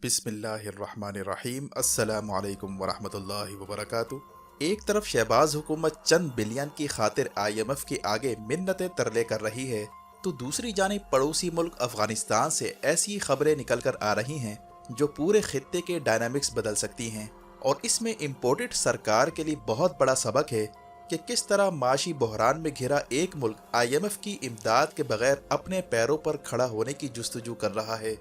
बिस्मिल्लाहिर्रहमानिर्रहीम। अस्सलामु अलैकुम वरहमतुल्लाहि वबरकातुहू। एक तरफ शहबाज हुकूमत चंद बिलियन की खातिर IMF के आगे मिन्नतें तरले कर रही है, तो दूसरी जानिब पड़ोसी मुल्क अफगानिस्तान से ऐसी खबरें निकल कर आ रही हैं जो पूरे खित्ते के डायनामिक्स बदल सकती हैं। और इसमें इम्पोर्टेड सरकार के लिए बहुत बड़ा सबक है कि किस तरह माशी बहरान में घिरा एक मुल्क IMF की इमदाद के बगैर अपने पैरों पर खड़ा होने की जुस्तजू कर रहा है।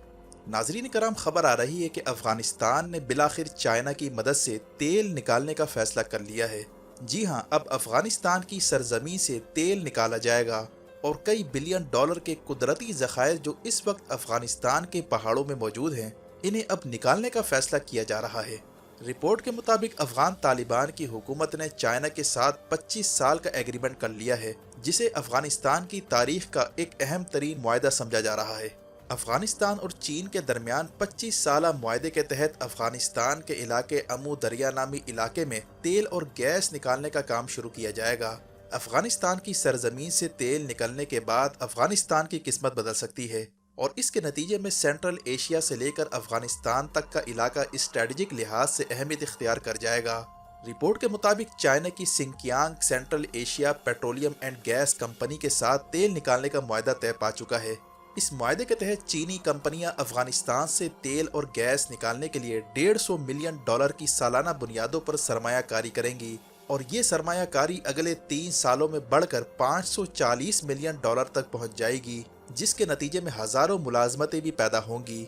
नाजरीन कराम, खबर आ रही है कि अफगानिस्तान ने बिलाखिर चाइना की मदद से तेल निकालने का फैसला कर लिया है। जी हां, अब अफगानिस्तान की सरजमीन से तेल निकाला जाएगा और कई बिलियन डॉलर के कुदरती ज़खायर जो इस वक्त अफगानिस्तान के पहाड़ों में मौजूद हैं, इन्हें अब निकालने का फैसला किया जा रहा है। रिपोर्ट के मुताबिक अफगान तालिबान की हुकूमत ने चाइना के साथ 25 साल का एग्रीमेंट कर लिया है, जिसे अफगानिस्तान की तारीख का एक अहम तरीन मुआहदा समझा जा रहा है। अफगानिस्तान और चीन के दरमियान 25 साला मुआहदे के तहत अफगानिस्तान के इलाके अमू दरिया नामी इलाके में तेल और गैस निकालने का काम शुरू किया जाएगा। अफगानिस्तान की सरजमीन से तेल निकलने के बाद अफगानिस्तान की किस्मत बदल सकती है और इसके नतीजे में सेंट्रल एशिया से लेकर अफगानिस्तान तक का इलाका स्ट्रेटजिक लिहाज से अहमियत इख्तियार कर जाएगा। रिपोर्ट के मुताबिक चाइना की Sinkiang central Asia petroleum and gas company के साथ तेल निकालने का मुआहदा तय पा चुका है। इस मुआहदे के तहत चीनी कंपनियां अफगानिस्तान से तेल और गैस निकालने के लिए $150 मिलियन की सालाना बुनियादों पर सरमायाकारी करेंगी और ये सरमायाकारी अगले 3 सालों में बढ़कर $540 मिलियन तक पहुंच जाएगी, जिसके नतीजे में हजारों मुलाजमतें भी पैदा होंगी।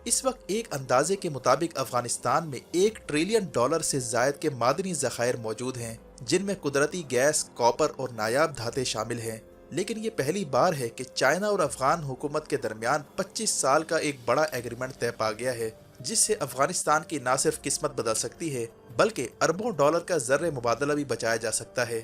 इस वक्त एक अंदाजे के मुताबिक अफगानिस्तान में $1 ट्रिलियन से जायद के मादनी ज़खायर मौजूद हैं, जिनमें कुदरती गैस, कॉपर और नायाब धातें शामिल हैं। लेकिन ये पहली बार है कि चाइना और अफगान हुकूमत के दरमियान 25 साल का एक बड़ा एग्रीमेंट तय पा गया है, जिससे अफगानिस्तान की न सिर्फ किस्मत बदल सकती है बल्कि अरबों डॉलर का ज़र्रे मुबादला भी बचाया जा सकता है।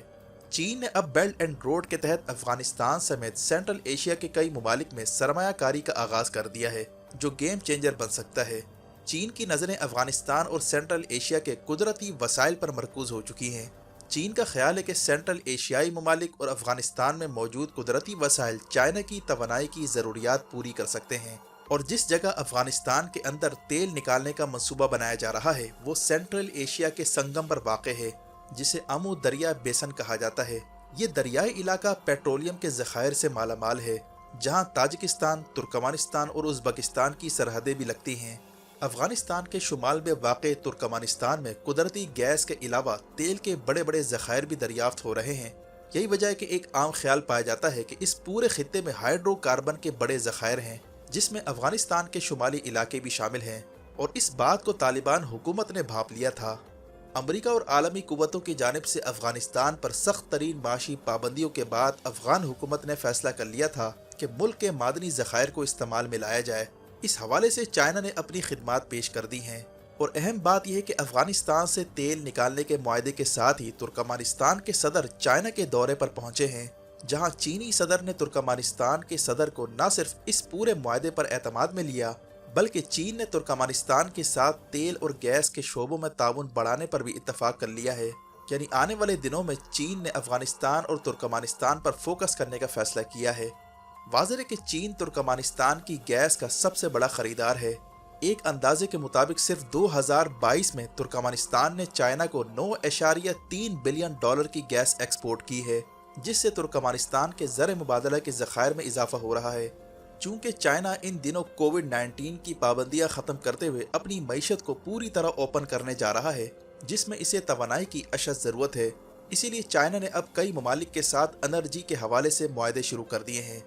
चीन ने अब बेल्ट एंड रोड के तहत अफगानिस्तान समेत सेंट्रल एशिया के कई ममालिक में सरमायाकारी का आगाज कर दिया है, जो गेम चेंजर बन सकता है। चीन की नज़रें अफगानिस्तान और सेंट्रल एशिया के कुदरती वसाइल पर मरकूज हो चुकी हैं। चीन का ख्याल है कि सेंट्रल एशियाई ममालिक और अफगानिस्तान में मौजूद कुदरती वसाइल चाइना की तवानाई की ज़रूरियात पूरी कर सकते हैं और जिस जगह अफगानिस्तान के अंदर तेल निकालने का मंसूबा बनाया जा रहा है वो सेंट्रल एशिया के संगम पर वाक़ है, जिसे अमू दरिया बेसन कहा जाता है। ये दरियाई इलाका पेट्रोलियम के ज़खायर से मालामाल है, जहाँ ताजिकिस्तान, तुर्कमानिस्तान और उज़्बेकिस्तान की सरहदें भी लगती हैं। अफगानिस्तान के शुमाल में वाक़ तुर्कमानिस्तान में कुदरती गैस के अलावा तेल के बड़े बड़े ज़खायर भी दरियाफ्त हो रहे हैं। यही वजह है कि एक आम ख्याल पाया जाता है कि इस पूरे खित्ते में हाइड्रोकार्बन के बड़े ज़खायर हैं, जिसमें अफगानिस्तान के शुमाली इलाके भी शामिल हैं और इस बात को तालिबान हुकूमत ने भांप लिया था। अमरीका और आलमी कुव्वतों की जानिब से अफगानिस्तान पर सख्त तरीन माशी पाबंदियों के बाद अफगान हुकूमत ने फैसला कर लिया था कि मुल्क के मादनी ज़खायर को इस्तेमाल में लाया जाए। इस हवाले से चाइना ने अपनी खिदमात पेश कर दी हैं और अहम बात यह है कि अफगानिस्तान से तेल निकालने के मुआहदे के साथ ही तुर्कमानिस्तान के सदर चाइना के दौरे पर पहुंचे हैं, जहां चीनी सदर ने तुर्कमानिस्तान के सदर को न सिर्फ इस पूरे मुआहदे पर एतमाद में लिया बल्कि चीन ने तुर्कमानिस्तान के साथ तेल और गैस के शोबों में ताउन बढ़ाने पर भी इत्तफाक कर लिया है। यानी आने वाले दिनों में चीन ने अफगानिस्तान और तुर्कमानिस्तान पर फोकस करने का फैसला किया है। वाज़ेह है कि चीन तुर्कमानिस्तान की गैस का सबसे बड़ा खरीदार है। एक अंदाजे के मुताबिक सिर्फ 2022 में तुर्कमानिस्तान ने चाइना को $9.3 बिलियन की गैस एक्सपोर्ट की है, जिससे तुर्कमानिस्तान के ज़र मुबादला के ज़खायर में इजाफा हो रहा है। चूँकि चाइना इन दिनों कोविड-19 की पाबंदियाँ ख़त्म करते हुए अपनी मईशत को पूरी तरह ओपन करने जा रहा है, जिसमें इसे तवानाई की अशद ज़रूरत है, इसीलिए चाइना ने अब कई ममालिक के साथ एनर्जी के हवाले से मुआहदे शुरू कर दिए हैं।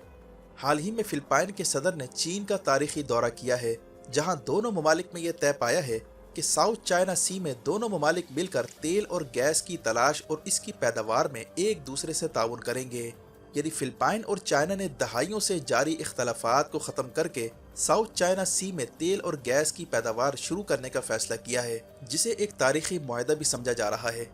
हाल ही में फिलिपाइन के सदर ने चीन का तारीखी दौरा किया है, जहां दोनों ममालिक में यह तय पाया है कि साउथ चाइना सी में दोनों ममालिक मिलकर तेल और गैस की तलाश और इसकी पैदावार में एक दूसरे से ताउन करेंगे। यानी फिलिपाइन और चाइना ने दहाइयों से जारी इख्तलाफात को ख़त्म करके साउथ चाइना सी में तेल और गैस की पैदावार शुरू करने का फैसला किया है, जिसे एक तारीखी मुआहदा भी समझा जा रहा है।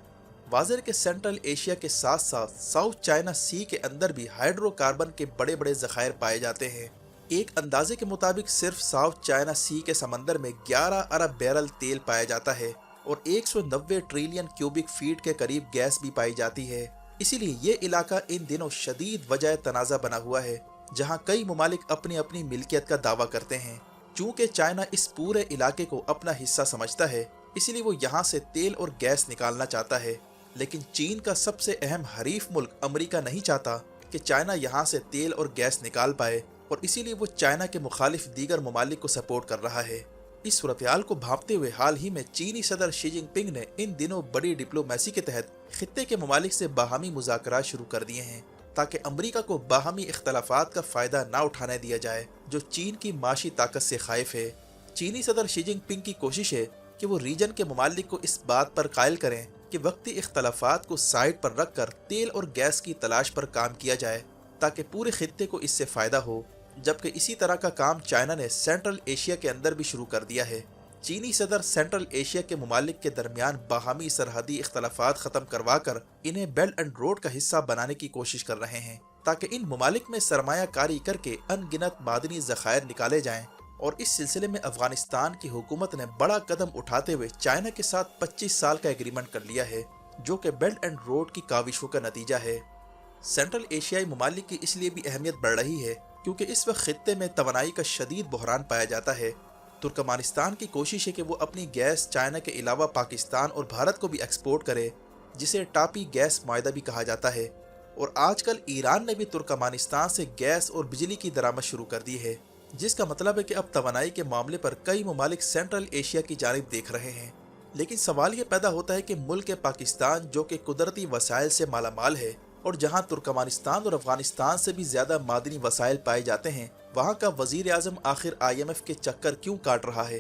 वाज़ेह के सेंट्रल एशिया के साथ साथ साउथ चाइना सी के अंदर भी हाइड्रोकार्बन के बड़े बड़े ज़खायर पाए जाते हैं। एक अंदाजे के मुताबिक सिर्फ साउथ चाइना सी के समंदर में 11 अरब बैरल तेल पाया जाता है और 190 ट्रिलियन क्यूबिक फीट के करीब गैस भी पाई जाती है। इसीलिए ये इलाका इन दिनों शदीद वजह तनाज़ा बना हुआ है, जहाँ कई ममालिक अपनी अपनी मिल्कियत का दावा करते हैं। चूँकि चाइना इस पूरे इलाके को अपना हिस्सा समझता है, इसीलिए वो यहाँ से तेल और गैस निकालना चाहता है। लेकिन चीन का सबसे अहम हरीफ मुल्क अमेरिका नहीं चाहता कि चाइना यहाँ से तेल और गैस निकाल पाए, और इसीलिए वो चाइना के मुखालिफ दीगर ममालिक को सपोर्ट कर रहा है। इस सूरत-ए-हाल को भांपते हुए हाल ही में चीनी सदर शी जिनपिंग ने इन दिनों बड़ी डिप्लोमेसी के तहत खित्ते के ममालिक से बाहमी मुज़ाकरात शुरू कर दिए हैं, ताकि अमरीका को बाहमी इख्तलाफात का फ़ायदा ना उठाने दिया जाए, जो चीन की माशी ताकत से खाइफ है। चीनी सदर शी जिनपिंग की कोशिश है कि वो रीजन के ममालिक को इस बात पर कायल करें कि वक्ती इख्तलाफात को साइड पर रख कर तेल और गैस की तलाश पर काम किया जाए, ताकि पूरे खित्ते को इससे फ़ायदा हो। जबकि इसी तरह का काम चाइना ने सेंट्रल एशिया के अंदर भी शुरू कर दिया है। चीनी सदर सेंट्रल एशिया के ममालिक के दरमियान बाहमी सरहदी इख्तलाफात ख़त्म करवा कर इन्हें बेल्ट एंड रोड का हिस्सा बनाने की कोशिश कर रहे हैं, ताकि इन ममालिक में सरमाया कारी करके अनगिनत मादनी ज़खायर निकाले जाएं। और इस सिलसिले में अफगानिस्तान की हुकूमत ने बड़ा कदम उठाते हुए चाइना के साथ 25 साल का एग्रीमेंट कर लिया है, जो कि बेल्ट एंड रोड की काविशों का नतीजा है। सेंट्रल एशियाई ममालिक की इसलिए भी अहमियत बढ़ रही है क्योंकि इस वक्त खित्ते में तवानाई का शदीद बहरान पाया जाता है। तुर्कमानिस्तान की कोशिश है कि वो अपनी गैस चाइना के अलावा पाकिस्तान और भारत को भी एक्सपोर्ट करे, जिसे टापी गैस मुआहदा भी कहा जाता है। और आजकल ईरान ने भी तुर्कमानिस्तान से गैस और बिजली की दरामद शुरू कर दी है, जिसका मतलब है कि अब तवानाई के मामले पर कई ममालिक सेंट्रल एशिया की जानिब देख रहे हैं। लेकिन सवाल ये पैदा होता है कि मुल्क पाकिस्तान, जो कि कुदरती वसाइल से मालामाल है और जहां तुर्कमानिस्तान और अफगानिस्तान से भी ज्यादा मादनी वसाइल पाए जाते हैं, वहां का वजीर आजम आखिर IMF के चक्कर क्यों काट रहा है?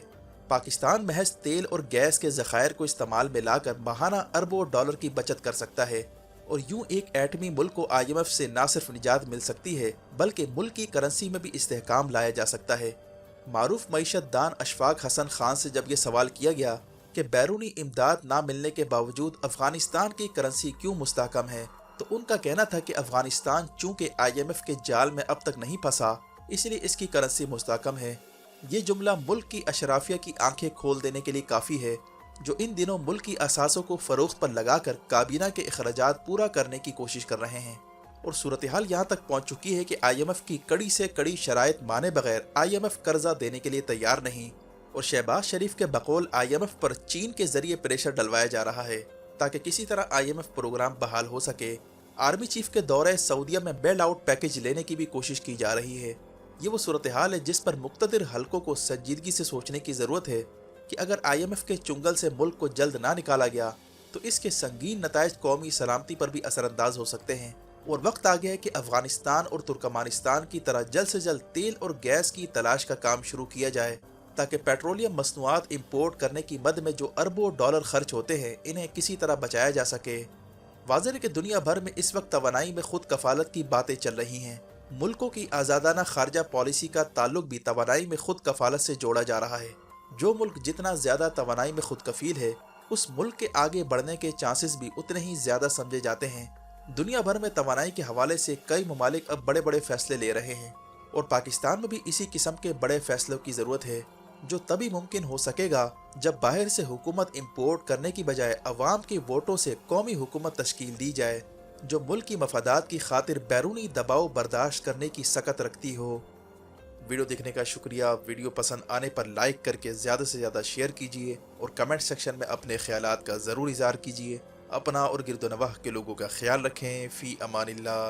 पाकिस्तान महज तेल और गैस के ज़खायर को इस्तेमाल में लाकर माहाना अरबों डॉलर की बचत कर सकता है, और यूं एक एटमी मुल्क को IMF से न सिर्फ निजात मिल सकती है बल्कि मुल्क की करेंसी में भी इस्तेहकाम लाया जा सकता है। मारूफ मईशत दान अशफाक हसन खान से जब ये सवाल किया गया कि बैरूनी इमदाद ना मिलने के बावजूद अफगानिस्तान की करेंसी क्यों मुस्तहकम है, तो उनका कहना था कि अफगानिस्तान चूँकि IMF के जाल में अब तक नहीं फंसा, इसलिए इसकी करेंसी मुस्तहकम है। ये जुमला मुल्क की अशराफिया की आंखें खोल देने के लिए काफ़ी है, जो इन दिनों मुल्क की असासों को फ़रोख्त पर लगाकर काबीना के अखराजात पूरा करने की कोशिश कर रहे हैं। और सूरत हाल यहाँ तक पहुँच चुकी है कि IMF की कड़ी से कड़ी शराइत माने बगैर IMF कर्जा देने के लिए तैयार नहीं, और शहबाज शरीफ के बकौल IMF पर चीन के जरिए प्रेशर डलवाया जा रहा है ताकि किसी तरह IMF प्रोग्राम बहाल हो सके। आर्मी चीफ के दौरे सऊदीया में बेल आउट पैकेज लेने की भी कोशिश की जा रही है। ये वो सूरत हाल है जिस पर मुक्तदिर हलकों को संजीदगी से सोचने की ज़रूरत है कि अगर IMF के चुंगल से मुल्क को जल्द ना निकाला गया तो इसके संगीन नताइज कौमी सलामती पर भी असरअंदाज हो सकते हैं। और वक्त आ गया है कि अफगानिस्तान और तुर्कमानिस्तान की तरह जल्द से जल्द तेल और गैस की तलाश का काम शुरू किया जाए, ताकि पेट्रोलियम मसनूआत इम्पोर्ट करने की मद में जो अरबों डॉलर खर्च होते हैं, इन्हें किसी तरह बचाया जा सके। वाज़ेह है कि दुनिया भर में इस वक्त तवानाई में खुद कफालत की बातें चल रही हैं। मुल्कों की आज़ादाना खारजा पॉलिसी का ताल्लुक भी तवानाई में खुद कफालत से जोड़ा जा रहा है। जो मुल्क जितना ज़्यादा तवानाई में खुद कफील है, उस मुल्क के आगे बढ़ने के चांसेस भी उतने ही ज़्यादा समझे जाते हैं। दुनिया भर में तवानाई के हवाले से कई ममालिक अब बड़े बड़े फैसले ले रहे हैं, और पाकिस्तान में भी इसी किस्म के बड़े फैसलों की ज़रूरत है, जो तभी मुमकिन हो सकेगा जब बाहर से हुकूमत इम्पोर्ट करने की बजाय अवाम के वोटों से कौमी हुकूमत तश्कील दी जाए, जो मुल्क की मफादात की खातिर बैरूनी दबाव बर्दाश्त करने की सकत रखती हो। वीडियो देखने का शुक्रिया। वीडियो पसंद आने पर लाइक करके ज़्यादा से ज़्यादा शेयर कीजिए और कमेंट सेक्शन में अपने ख्यालात का ज़रूर इज़हार कीजिए। अपना और गिरदोनवाह के लोगों का ख्याल रखें। फ़ी अमानिल्लाह।